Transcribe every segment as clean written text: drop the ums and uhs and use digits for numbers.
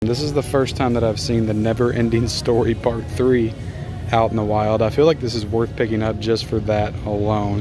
this is the first time that I've seen the Never Ending Story Part 3 out in the wild. I feel like this is worth picking up just for that alone.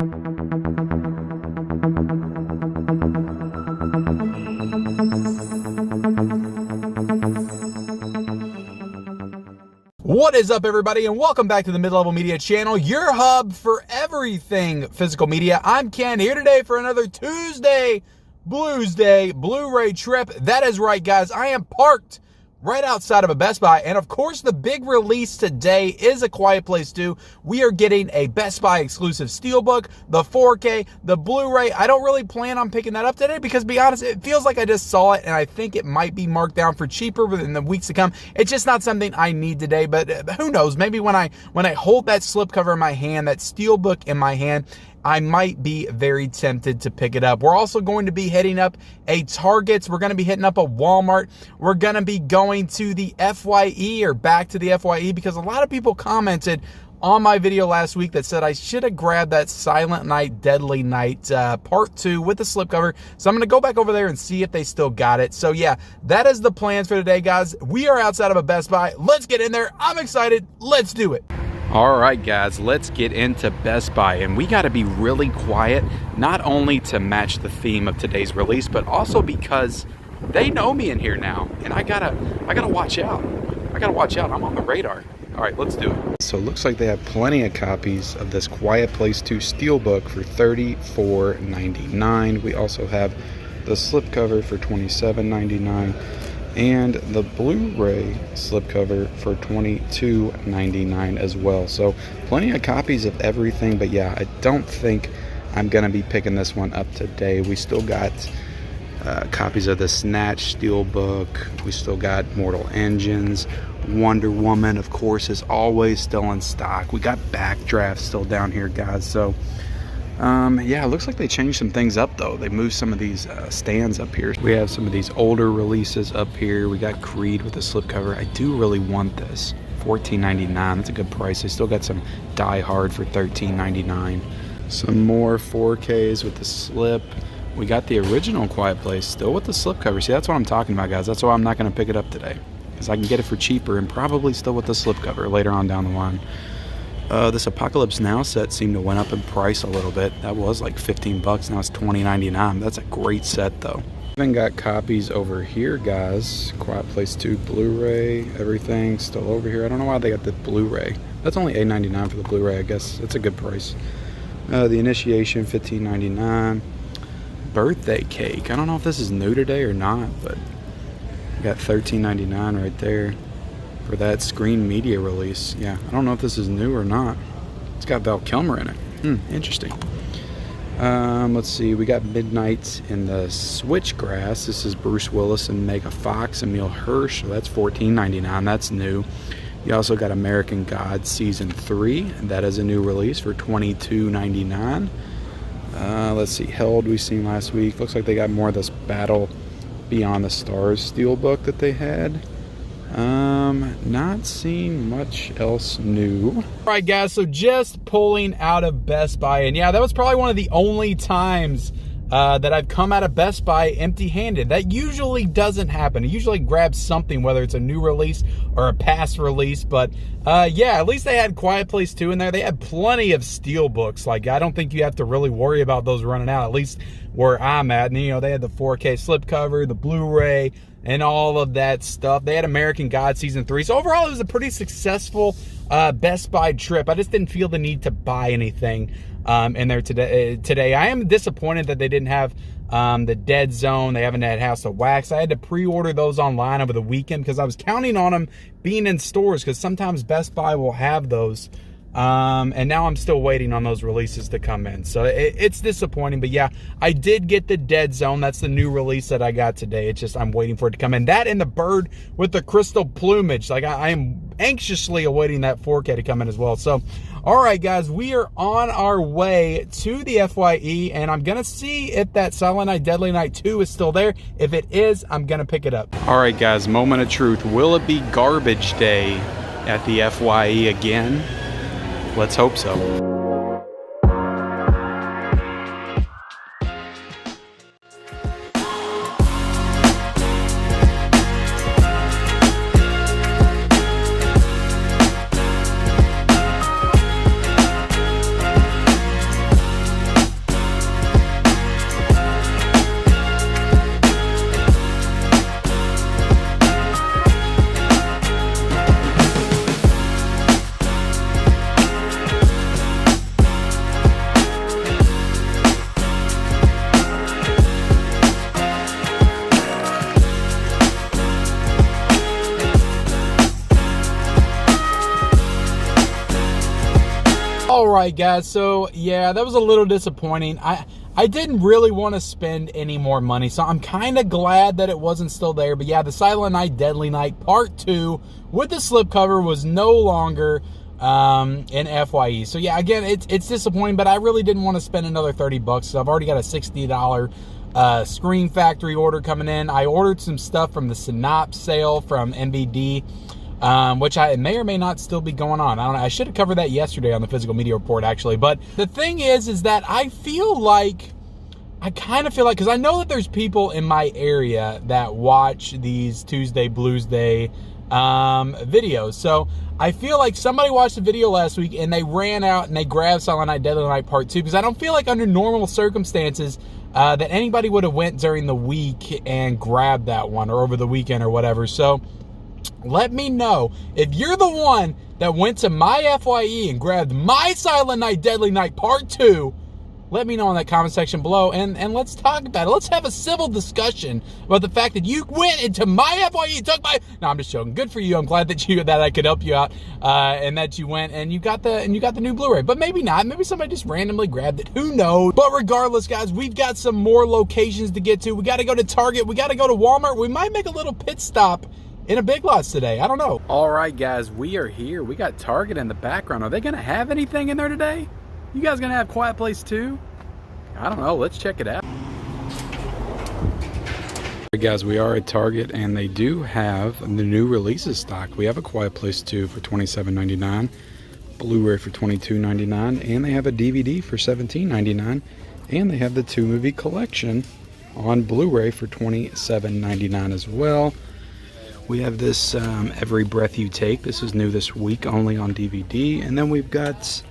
What is up, everybody, and welcome back to the Mid-Level Media channel, your hub for everything physical media. I'm Ken, here today for another Tuesday Blues Day Blu-ray trip. That is right, guys. I am parked right outside of a Best Buy, and of course, the big release today is A Quiet Place 2. We are getting a Best Buy exclusive Steelbook, the 4K, the Blu-ray. I don't really plan on picking that up today because, to be honest, it feels like I just saw it, and I think it might be marked down for cheaper within the weeks to come. It's just not something I need today, but who knows? Maybe when I hold that slipcover in my hand, that Steelbook in my hand, I might be very tempted to pick it up. We're also going to be hitting up a Target. We're going to be hitting up a Walmart. We're going to be going to the FYE, or back to the FYE, because a lot of people commented on my video last week that said I should have grabbed that Silent Night, Deadly Night Part 2 with the slipcover. So I'm going to go back over there and see if they still got it. So yeah, that is the plans for today, guys. We are outside of a Best Buy. Let's get in there. I'm excited. Let's do it. All right, guys, let's get into Best Buy, and we got to be really quiet, not only to match the theme of today's release, but also because they know me in here now, and I gotta watch out. I gotta watch out. I'm on the radar. All right, let's do it. So it looks like they have plenty of copies of this Quiet Place 2 Steelbook for $34.99. We also have the slipcover for $27.99. and the Blu-ray slipcover for $22.99 as well. So plenty of copies of everything, but yeah, I don't think I'm gonna be picking this one up today. We still got copies of the Snatch Steelbook. We still got Mortal Engines. Wonder Woman, of course, is always still in stock. We got Backdraft still down here, guys. So yeah, it looks like they changed some things up, though. They moved some of these stands up here. We have some of these older releases up here. We got Creed with the slipcover. I do really want this. $14.99. That's a good price. They still got some Die Hard for $13.99. Some more 4Ks with the slip. We got the original Quiet Place still with the slipcover. See, that's what I'm talking about, guys. That's why I'm not going to pick it up today, because I can get it for cheaper and probably still with the slipcover later on down the line. This Apocalypse Now set seemed to went up in price a little bit. That was like 15 bucks. Now it's $20.99. That's a great set, though. Even got copies over here, guys. Quiet Place 2 Blu-ray. Everything still over here. I don't know why they got the Blu-ray. That's only $8.99 for the Blu-ray, I guess. That's a good price. The Initiation, $15.99. Birthday Cake. I don't know if this is new today or not, but we got $13.99 right there for that Screen Media release. Yeah, I don't know if this is new or not. It's got Val Kilmer in it. Interesting. Let's see, we got Midnight in the Switchgrass. This is Bruce Willis and Mega Fox, Emile Hirsch. So that's $14.99. That's new. You also got American Gods Season 3, and that is a new release for $22.99. Let's see, Held we seen last week. Looks like they got more of this Battle Beyond the Stars Steelbook that they had. Not seeing much else new. All right, guys, so just pulling out of Best Buy, and yeah, that was probably one of the only times that I've come out of Best Buy empty-handed. That usually doesn't happen. I usually grab something, whether it's a new release or a past release, but yeah, at least they had Quiet Place 2 in there. They had plenty of Steelbooks. Like, I don't think you have to really worry about those running out, at least where I'm at. And, you know, they had the 4K slipcover, the Blu-ray, and all of that stuff. They had American God Season 3. So overall, it was a pretty successful Best Buy trip. I just didn't feel the need to buy anything in there today. I am disappointed that they didn't have the Dead Zone. They haven't had House of Wax. I had to pre-order those online over the weekend because I was counting on them being in stores, because sometimes Best Buy will have those. And now I'm still waiting on those releases to come in. So it's disappointing, but yeah, I did get the Dead Zone. That's the new release that I got today. It's just, I'm waiting for it to come in. That and the bird with the crystal plumage. Like, I am anxiously awaiting that 4K to come in as well. So, all right, guys, we are on our way to the FYE, and I'm going to see if that Silent Night, Deadly Night 2 is still there. If it is, I'm going to pick it up. All right, guys, moment of truth. Will it be garbage day at the FYE again? Let's hope so. All right, guys. So yeah, that was a little disappointing. I didn't really want to spend any more money, so I'm kind of glad that it wasn't still there. But yeah, the Silent Night, Deadly Night Part 2 with the slipcover was no longer in FYE. So yeah, again, it's disappointing, but I really didn't want to spend another $30. So I've already got a $60 Screen Factory order coming in. I ordered some stuff from the Synopsis sale from MVD. Which I may or may not still be going on. I don't know. I should have covered that yesterday on the Physical Media Report, actually. But the thing is that I kind of feel like, because I know that there's people in my area that watch these Tuesday Blues Day videos. So I feel like somebody watched the video last week and they ran out and they grabbed Silent Night, Deadly Night Part 2, because I don't feel like under normal circumstances that anybody would have went during the week and grabbed that one, or over the weekend or whatever. So let me know if you're the one that went to my FYE and grabbed my Silent Night, Deadly Night Part 2. Let me know in that comment section below, and let's talk about it. Let's have a civil discussion about the fact that you went into my FYE and took my... No, I'm just joking. Good for you. I'm glad that I could help you out, and that you went and you got the new Blu-ray. But maybe not. Maybe somebody just randomly grabbed it. Who knows? But regardless, guys, we've got some more locations to get to. We got to go to Target. We got to go to Walmart. We might make a little pit stop in a Big Lots today. I don't know. All right, guys, we are here. We got Target in the background. Are they going to have anything in there today? You guys going to have Quiet Place 2? I don't know. Let's check it out. All right, guys, we are at Target, and they do have the new releases stock. We have a Quiet Place 2 for $27.99, Blu-ray for $22.99, and they have a DVD for $17.99, and they have the 2-movie collection on Blu-ray for $27.99 as well. We have this Every Breath You Take. This is new this week, only on DVD. And then we've got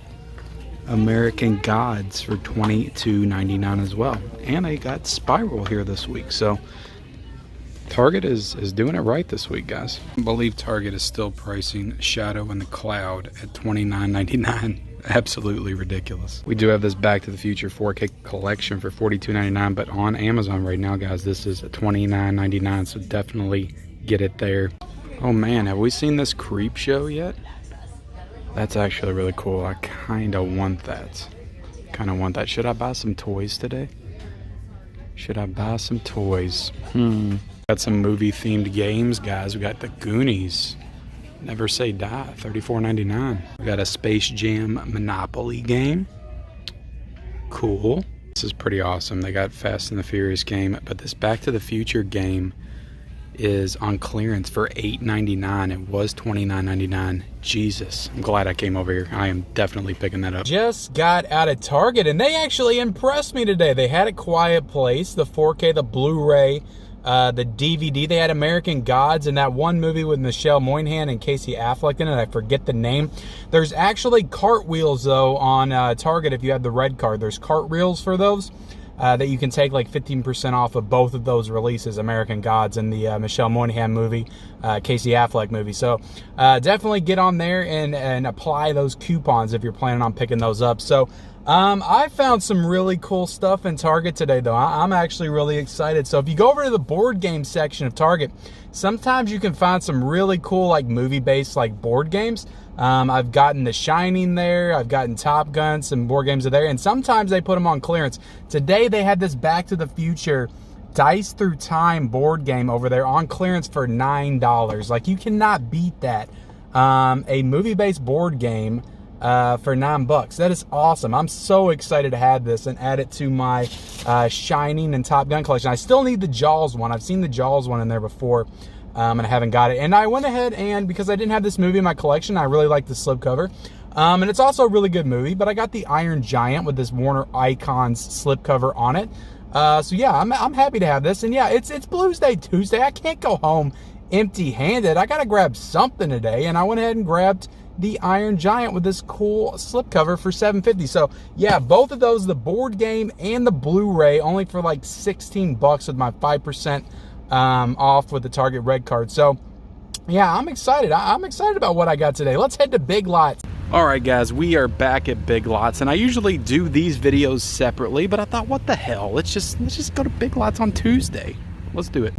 American Gods for $22.99 as well. And I got Spiral here this week. So Target is doing it right this week, guys. I believe Target is still pricing Shadow in the Cloud at $29.99. Absolutely ridiculous. We do have this Back to the Future 4K collection for $42.99, but on Amazon right now, guys, this is at $29.99. So definitely get it there. Oh man, have we seen this Creep Show yet? That's actually really cool. I kind of want that. Should I buy some toys today? Got some movie themed games, guys. We got the Goonies, Never Say Die, $34.99. We got a Space Jam Monopoly game. Cool. This is pretty awesome. They got Fast and the Furious game, but this Back to the Future game is on clearance for $8.99. It was $29.99. Jesus, I'm glad I came over here. I am definitely picking that up. Just got out of Target, and they actually impressed me today. They had a Quiet Place, the 4K, the Blu-ray, the DVD. They had American Gods, and that one movie with Michelle Moynihan and Casey Affleck in it. I forget the name. There's actually cartwheels, though, on Target if you have the red card. There's cartwheels for those. That you can take like 15% off of both of those releases, American Gods and the Michelle Moynihan movie, Casey Affleck movie. So definitely get on there and apply those coupons if you're planning on picking those up. So I found some really cool stuff in Target today, though. I'm actually really excited. So if you go over to the board game section of Target, sometimes you can find some really cool like movie-based like board games. I've gotten The Shining there. I've gotten Top Gun. Some board games are there. And sometimes they put them on clearance. Today they had this Back to the Future Dice Through Time board game over there on clearance for $9. Like, you cannot beat that. A movie-based board game for $9. That is awesome. I'm so excited to have this and add it to my Shining and Top Gun collection. I still need the Jaws one. I've seen the Jaws one in there before. And I haven't got it. And I went ahead and, because I didn't have this movie in my collection, I really like the slipcover. And it's also a really good movie, but I got the Iron Giant with this Warner Icons slipcover on it. So yeah, I'm happy to have this. And yeah, it's Blues Day Tuesday. I can't go home empty-handed. I got to grab something today. And I went ahead and grabbed the Iron Giant with this cool slipcover for $7.50. So yeah, both of those, the board game and the Blu-ray, only for like $16 with my 5% off with the Target red card. So yeah, I'm excited. I'm excited about what I got today. Let's head to Big Lots. All right, guys, we are back at Big Lots, and I usually do these videos separately, but I thought, what the hell? Let's just go to Big Lots on Tuesday. Let's do it.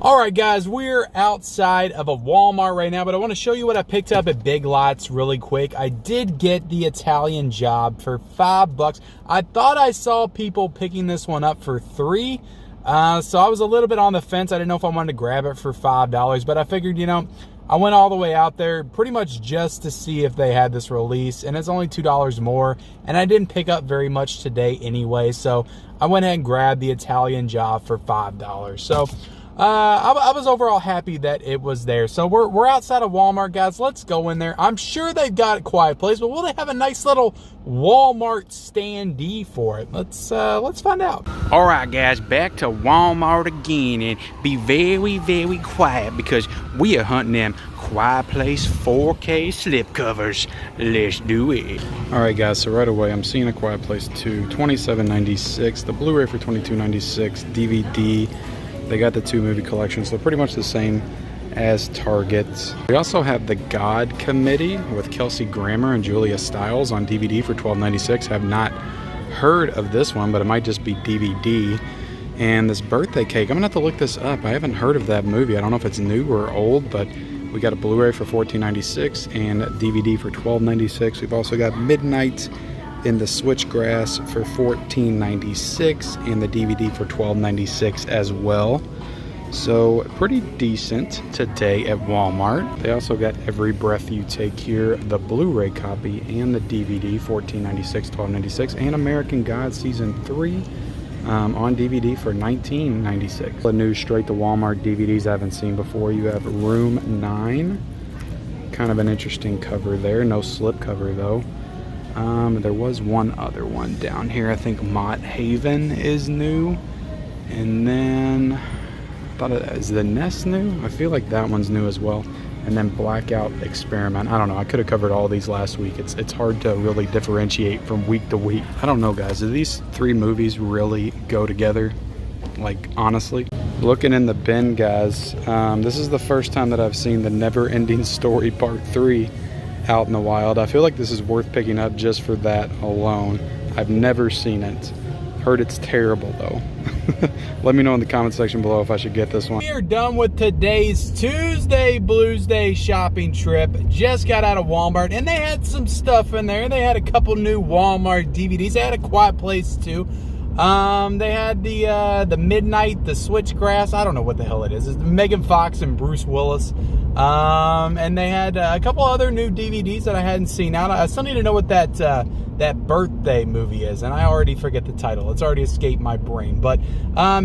All right, guys, we're outside of a Walmart right now, but I want to show you what I picked up at Big Lots really quick. I did get the Italian Job for $5. I thought I saw people picking this one up for $3. So I was a little bit on the fence. I didn't know if I wanted to grab it for $5, but I figured, you know, I went all the way out there pretty much just to see if they had this release, and it's only $2 more, and I didn't pick up very much today anyway, so I went ahead and grabbed the Italian Job for $5. So I was overall happy that it was there. So we're outside of Walmart, guys. Let's go in there. I'm sure they've got a quiet place, but will they have a nice little Walmart standee for it? Let's find out. All right, guys, back to Walmart again, and be very, very quiet because we are hunting them quiet place 4K slipcovers. Let's do it. All right, guys, so right away I'm seeing A Quiet Place 2, $27.96, the Blu-ray for $22.96, DVD. They got the 2 movie collections, so pretty much the same as Target. We also have The God Committee with Kelsey Grammer and Julia Stiles on DVD for $12.96. Have not heard of this one, but it might just be DVD. And this Birthday Cake, I'm gonna have to look this up. I haven't heard of that movie. I don't know if it's new or old, but we got a Blu-ray for $14.96 and DVD for $12.96. We've also got Midnight in the Switchgrass for $14.96 and the DVD for $12.96 as well. So pretty decent today at Walmart. They also got Every Breath You Take here, the Blu-ray copy and the DVD, $14.96, $12.96, and American God Season 3 on DVD for $19.96. The new straight to Walmart DVDs I haven't seen before. You have Room 9, kind of an interesting cover there, no slip cover though. There was one other one down here. I think Mott Haven is new. And then, I thought is The Nest new? I feel like that one's new as well. And then Blackout Experiment. I don't know. I could have covered all these last week. It's hard to really differentiate from week to week. I don't know, guys. Do these 3 movies really go together? Like, honestly? Looking in the bin, guys. This is the first time that I've seen The Never Ending Story Part 3 out in the wild. I feel like this is worth picking up just for that alone. I've never seen it. Heard it's terrible though. Let me know in the comment section below if I should get this one. We are done with today's Tuesday Blues Day shopping trip. Just got out of Walmart and they had some stuff in there. They had a couple new Walmart DVDs. They had A Quiet Place too. They had the Midnight, the Switchgrass. I don't know what the hell it is. It's Megan Fox and Bruce Willis. And they had a couple other new DVDs that I hadn't seen out. I still need to know what that birthday movie is, and I already forget the title. It's already escaped my brain. But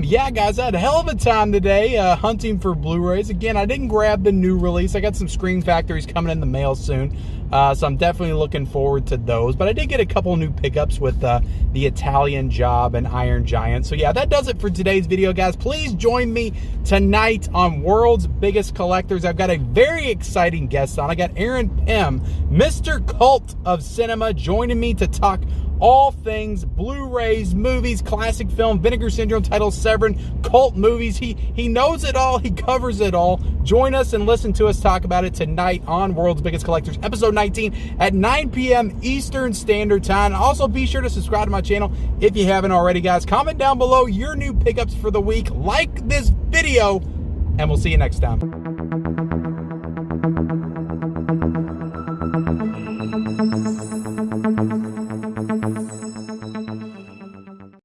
yeah, guys, I had a hell of a time today hunting for Blu-rays. Again, I didn't grab the new release. I got some Scream Factories coming in the mail soon, so I'm definitely looking forward to those. But I did get a couple new pickups with the Italian Job and Iron Giant. So yeah, that does it for today's video, guys. Please join me tonight on World's Biggest Collectors. I've got a very exciting guest on. I got Aaron Pym, Mr. Cult of Cinema, joining me to talk all things Blu-rays, movies, classic film, Vinegar Syndrome, title Severin, cult movies. He knows it all. He covers it all. Join us and listen to us talk about it tonight on World's Biggest Collectors, episode 19 at 9 p.m. Eastern Standard Time. Also, be sure to subscribe to my channel if you haven't already, guys. Comment down below your new pickups for the week. Like this video, and we'll see you next time.